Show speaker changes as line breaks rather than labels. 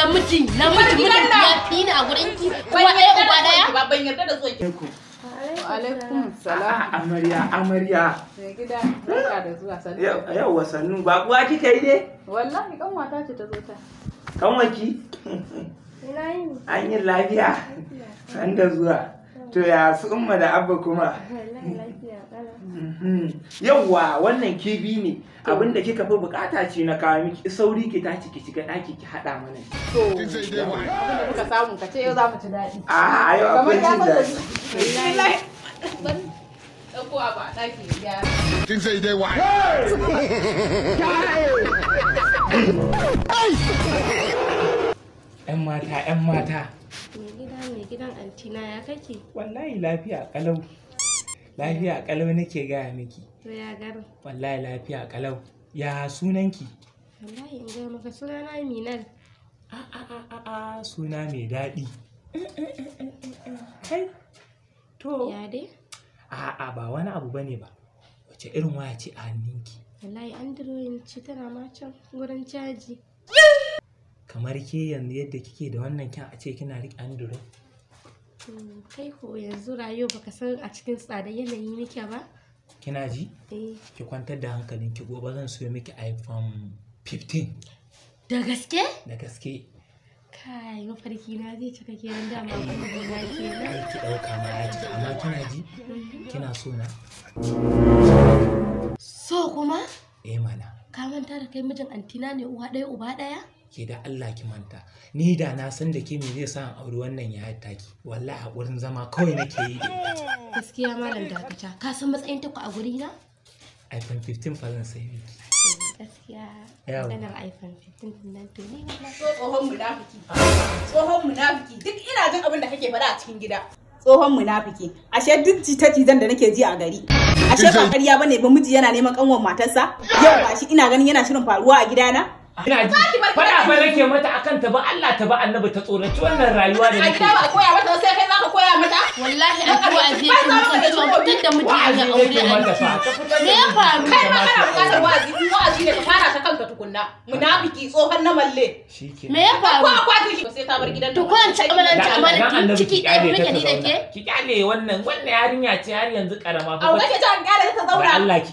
namiji mutum ya fi ni a gurin ki kuma ɗaya uba ɗaya
ba ban yarda da zuwa ki.
Alaikum salam.
Amarya.
Mai gida, barka da zuwa sannu.
Yawwa sannu ba kuwa kika yi ne?
Wallahi kanwata ce ta zo ta.
Kanwaki? An yi lafiya. An da zuwa. To ya su umma da abba kuma? Yawwa wannan kibi ne. Abinda kika fi bukata ce na kawo miki sauri ki tashi ki shiga daki ki hada mana.
To, abinda muka samu ka ce yau za mu ci daɗi.
A yau akwai cin daɗi.
Wallahi. Ɗauko abu a ɗaki ya.
Kin sai dai wa.
‘Yan mata.
Mai gidan antina ya kake?
Wallahi lafiya kalau. Lafiya kalau nake gaya miki.
To ya garin?
Wallahi lafiya kalau. Ya sunanki?
Wallahi in gaya maka sunana Minal.
Suna mai daɗi. Kai. To.
Ya dai?
Ba wani abu bane ba. Wace irin waya ce a hannunki?
Wallahi Android ce tana ma can gurin caji.
Kamar ke yanzu yadda kike da wannan kyan a ce kina riƙe Android.
Kai ko yanzu rayuwa baka san a cikin tsada yanayi nake ba?
Kina ji?
Eh.
Ki kwantar da hankalinki gobe zan siyo miki iPhone 15.
Da gaske?
Da gaske.
Kai mafarki na zai cika kenan dama kuma na kenan.
Ai ki ɗauka ma ya cika amma kina ji? Kina so na?
So kuma?
Eh mana.
Ka manta da kai mijin antina ne uwa ɗaya uba ɗaya?
Ke da Allah ki manta. Ni da na san da ke me zai sa in auri wannan yayar taki. Wallahi haƙurin zama kawai nake yi.
Gaskiya malam dakata. Ka san matsayin ta ku a guri na?
iPhone 15 fa zan sai miki.
Gaskiya
Yawa.
maganar iPhone 15 din nan to ni
Tsohon munafiki. Tsohon munafiki. Duk ina jin abin da kake faɗa a cikin gida. Tsohon munafiki. Ashe duk jita-jitan da nake ji a gari. Ashe ba ƙarya bane ba miji yana neman kanwan matarsa. Yau gashi ina ganin yana shirin faruwa a gidana.
Ina ji faɗa fa nake mata akan ta ba Allah ta ba annabi ta tsoraci wannan rayuwa da
A
nake.
gida ba a koya mata sai kai zaka koya mata.
wallahi an kuwa a je kun san cewa fitar da miji
Wa'azi
ya
nake
aure
mata
an
fa.
me ya faru?
Kai ma kana buƙatar wa'azi. In wa'azi ne ka fara ta kanka tukunna. Munafiki tsohon na malle.
Shike.
Me ya
Ko
faru?
akwati ki sai ta bar gidan
To ko an ci amalanci ciki ɗaya
ta
muke ni da
zauna.
ke?
Ki kyale wannan yarinya ce har yanzu karama fa.
A wace ta kyale ta
Ba
zauna.
Allah ki